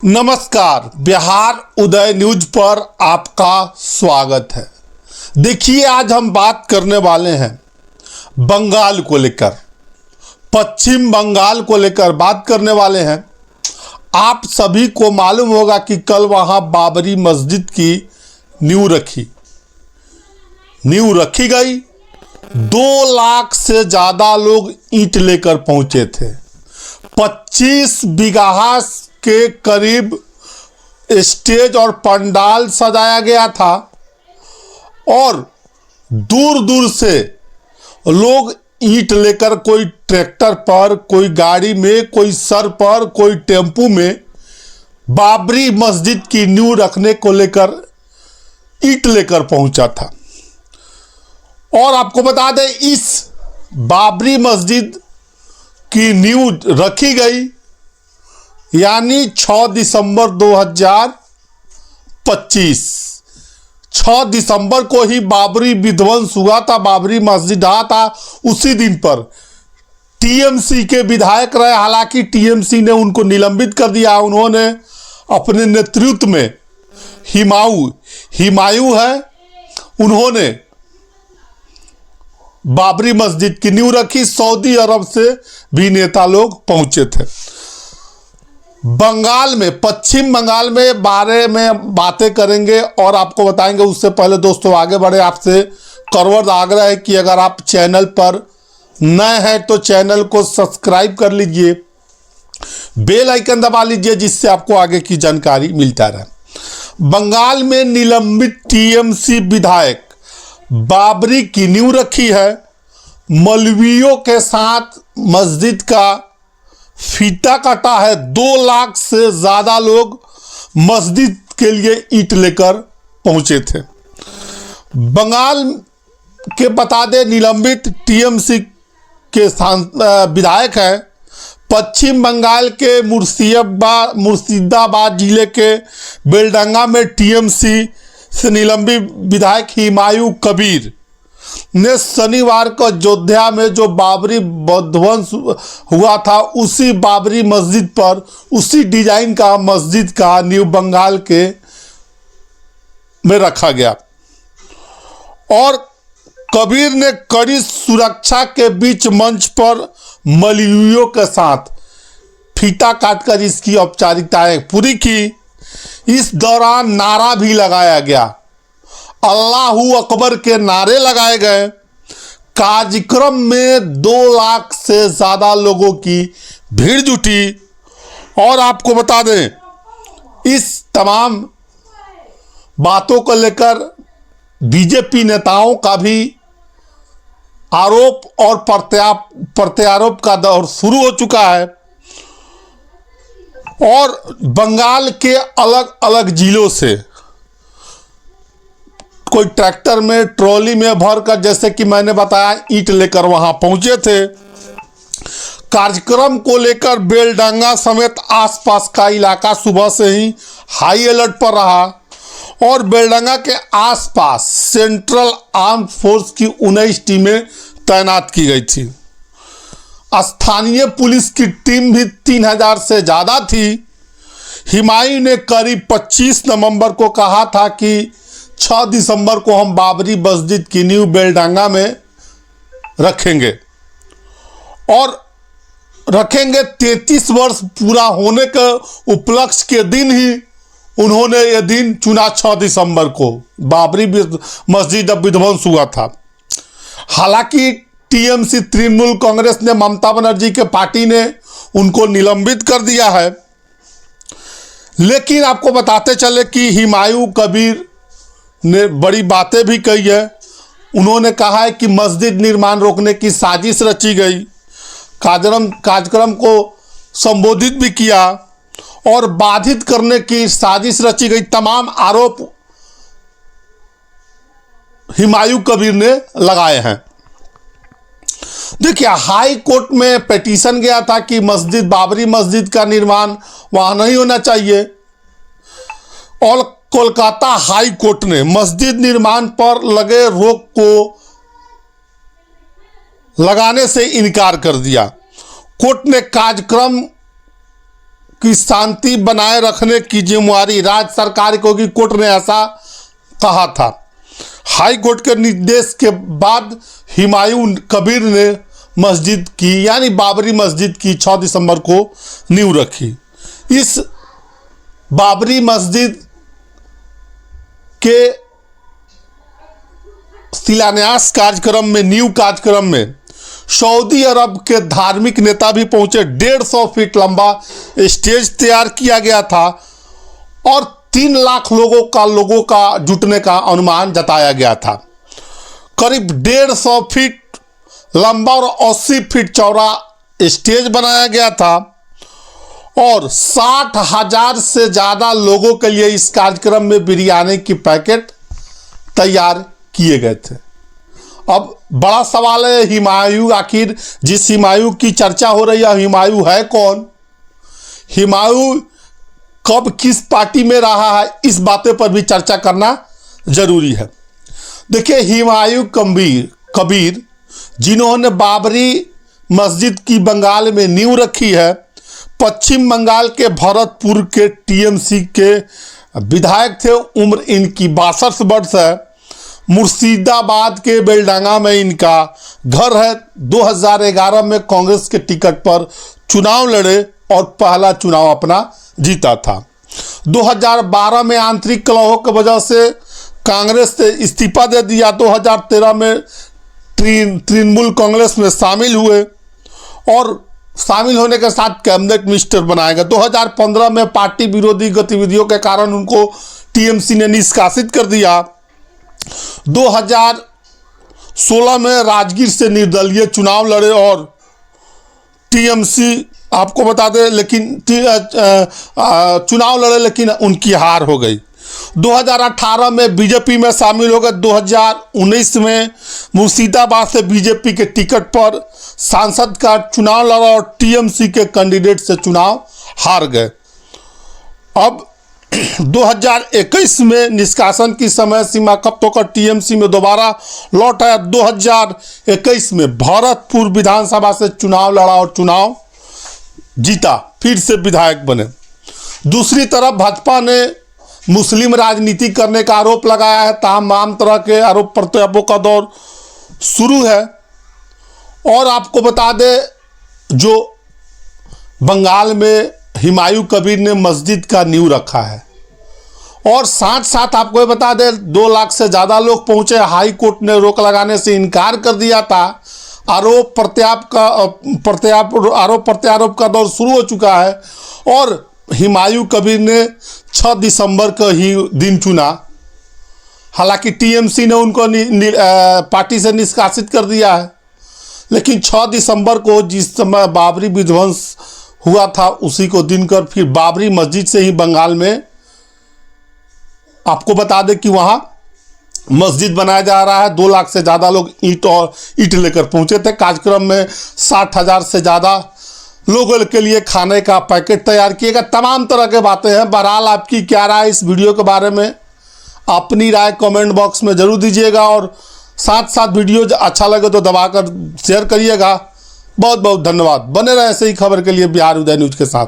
नमस्कार, बिहार उदय न्यूज पर आपका स्वागत है। देखिए, आज हम बात करने वाले हैं बंगाल को लेकर, पश्चिम बंगाल को लेकर बात करने वाले हैं। आप सभी को मालूम होगा कि कल वहां बाबरी मस्जिद की नींव रखी गई। 2 लाख से ज़्यादा लोग ईंट लेकर पहुंचे थे। 25 बीघा के करीब स्टेज और पंडाल सजाया गया था और दूर दूर से लोग ईंट लेकर, कोई ट्रैक्टर पर, कोई गाड़ी में, कोई सर पर, कोई टेम्पू में बाबरी मस्जिद की नींव रखने को लेकर ईंट लेकर पहुंचा था। और आपको बता दें, इस बाबरी मस्जिद की नींव रखी गई यानी 6 दिसंबर 2025। 6 दिसंबर को ही बाबरी विध्वंस हुआ था, बाबरी मस्जिद ढहा था। उसी दिन पर टीएमसी के विधायक रहे, हालांकि टीएमसी ने उनको निलंबित कर दिया। उन्होंने अपने नेतृत्व में हिमायू है, उन्होंने बाबरी मस्जिद की नींव रखी। सऊदी अरब से भी नेता लोग पहुंचे थे। बंगाल में, पश्चिम बंगाल में बारे में बातें करेंगे और आपको बताएंगे। उससे पहले दोस्तों, आगे बढ़े आपसे करवड़ आग्रह है कि अगर आप चैनल पर नए हैं तो चैनल को सब्सक्राइब कर लीजिए, बेल आइकन दबा लीजिए, जिससे आपको आगे की जानकारी मिलता रहे। बंगाल में निलंबित टीएमसी विधायक बाबरी की नींव रखी है। मौलवियों के साथ मस्जिद का फीता कटा है। 2 लाख से ज्यादा लोग मस्जिद के लिए ईंट लेकर पहुंचे थे। बंगाल के बता दें, निलंबित टीएमसी के विधायक हैं। पश्चिम बंगाल के मुर्शिदाबाद जिले के बेलडंगा में टीएमसी से निलंबित विधायक हिमायू कबीर ने शनिवार को अयोध्या में जो बाबरी विध्वंस हुआ था, उसी बाबरी मस्जिद पर, उसी डिजाइन का मस्जिद का नींव बंगाल के में रखा गया। और कबीर ने कड़ी सुरक्षा के बीच मंच पर मौलवियों के साथ फीता काटकर इसकी औपचारिकताएं पूरी की। इस दौरान नारा भी लगाया गया, अल्लाहू अकबर के नारे लगाए गए। कार्यक्रम में 2 लाख से ज्यादा लोगों की भीड़ जुटी। और आपको बता दें, इस तमाम बातों को लेकर बीजेपी नेताओं का भी आरोप और प्रत्यारोप का दौर शुरू हो चुका है। और बंगाल के अलग अलग जिलों से कोई ट्रैक्टर में, ट्रॉली में भरकर, जैसे कि मैंने बताया, ईंट लेकर वहां पहुंचे थे। कार्यक्रम को लेकर बेलडंगा समेत आसपास का इलाका सुबह से ही हाई अलर्ट पर रहा और बेलडंगा के आसपास सेंट्रल आर्म फोर्स की 19 टीमें तैनात की गई थी। स्थानीय पुलिस की टीम भी 3000 से ज़्यादा थी। हिमायू ने करीब 25 नवंबर को कहा था कि 6 दिसंबर को हम बाबरी मस्जिद की नींव बेलडंगा में रखेंगे और रखेंगे। 33 वर्ष पूरा होने के उपलक्ष्य के दिन ही उन्होंने यह दिन चुना, 6 दिसंबर को बाबरी मस्जिद विध्वंस हुआ था। हालांकि टीएमसी, तृणमूल कांग्रेस ने, ममता बनर्जी के पार्टी ने उनको निलंबित कर दिया है। लेकिन आपको बताते चले कि हिमायू कबीर ने बड़ी बातें भी कही है। उन्होंने कहा है कि मस्जिद निर्माण रोकने की साजिश रची गई। कार्यक्रम को संबोधित भी किया और बाधित करने की साजिश रची गई। तमाम आरोप हिमायू कबीर ने लगाए हैं। देखिए, हाई कोर्ट में पिटीशन गया था कि बाबरी मस्जिद का निर्माण वहां नहीं होना चाहिए और कोलकाता हाई कोर्ट ने मस्जिद निर्माण पर लगे रोक को लगाने से इनकार कर दिया। कोर्ट ने कार्यक्रम की शांति बनाए रखने की जिम्मेदारी राज्य सरकार को होगी, कोर्ट ने ऐसा कहा था। हाई कोर्ट के निर्देश के बाद हुमायूं कबीर ने मस्जिद की यानी बाबरी मस्जिद की 6 दिसंबर को नींव रखी। इस बाबरी मस्जिद के शिलान्यास कार्यक्रम में, नींव कार्यक्रम में सऊदी अरब के धार्मिक नेता भी पहुंचे। 150 फीट लंबा स्टेज तैयार किया गया था और 3 लाख लोगों का जुटने का अनुमान जताया गया था। करीब 150 फीट लंबा और 80 फीट चौड़ा स्टेज बनाया गया था और 60,000 से ज़्यादा लोगों के लिए इस कार्यक्रम में बिरयानी की पैकेट तैयार किए गए थे। अब बड़ा सवाल है, हुमायूं, आखिर जिस हुमायूं की चर्चा हो रही है, हुमायूं है कौन? हुमायूं कब किस पार्टी में रहा है, इस बातें पर भी चर्चा करना जरूरी है। देखिए, हुमायूं कबीर जिन्होंने बाबरी मस्जिद की बंगाल में नींव रखी है, पश्चिम बंगाल के भरतपुर के टीएमसी के विधायक थे। उम्र इनकी 62 वर्ष है। मुर्शिदाबाद के बेलडांगा में इनका घर है। 2011 में कांग्रेस के टिकट पर चुनाव लड़े और पहला चुनाव अपना जीता था। 2012 में आंतरिक कलहों की वजह से कांग्रेस से इस्तीफा दे दिया। 2013 में तृणमूल कांग्रेस में शामिल हुए और शामिल होने के साथ कैबिनेट मिनिस्टर बनाया गया। 2015 में पार्टी विरोधी गतिविधियों के कारण उनको टीएमसी ने निष्कासित कर दिया। 2016 में राजगीर से निर्दलीय चुनाव लड़े और टीएमसी, आपको बता दें, लेकिन चुनाव लड़े लेकिन उनकी हार हो गई। 2018 में बीजेपी में शामिल हो गए। 2019 में मुर्शिदाबाद से बीजेपी के टिकट पर सांसद का चुनाव लड़ा और टीएमसी के कैंडिडेट से चुनाव हार गए। अब 2021 में निष्कासन की समय सीमा खत्म होकर टीएमसी में दोबारा लौट आया। 2021 में भरतपुर विधानसभा से चुनाव लड़ा और चुनाव जीता, फिर से विधायक बने। दूसरी तरफ भाजपा ने मुस्लिम राजनीति करने का आरोप लगाया है। तमाम तरह के आरोप प्रत्यारोपों का दौर शुरू है। और आपको बता दें, जो बंगाल में हुमायूं कबीर ने मस्जिद का नींव रखा है और साथ साथ आपको ये बता दें 2 लाख से ज़्यादा लोग पहुंचे। हाई कोर्ट ने रोक लगाने से इनकार कर दिया था। आरोप प्रत्यारोप का दौर शुरू हो चुका है और हुमायूं कबीर ने 6 दिसंबर का ही दिन चुना। हालांकि टीएमसी ने उनको पार्टी से निष्कासित कर दिया है, लेकिन 6 दिसंबर को जिस समय बाबरी विध्वंस हुआ था उसी को दिन कर फिर बाबरी मस्जिद से ही बंगाल में, आपको बता दें कि वहाँ मस्जिद बनाया जा रहा है। 2 लाख से ज़्यादा लोग ईंट लेकर पहुँचे थे। कार्यक्रम में 60,000 से ज़्यादा लोगों के लिए खाने का पैकेट तैयार किएगा। तमाम तरह के बातें हैं। बहरहाल आपकी क्या राय इस वीडियो के बारे में, अपनी राय कमेंट बॉक्स में ज़रूर दीजिएगा और साथ साथ वीडियो अच्छा लगे तो दबाकर शेयर करिएगा। बहुत बहुत धन्यवाद। बने रहे ऐसे ही खबर के लिए बिहार उदय न्यूज़ के साथ।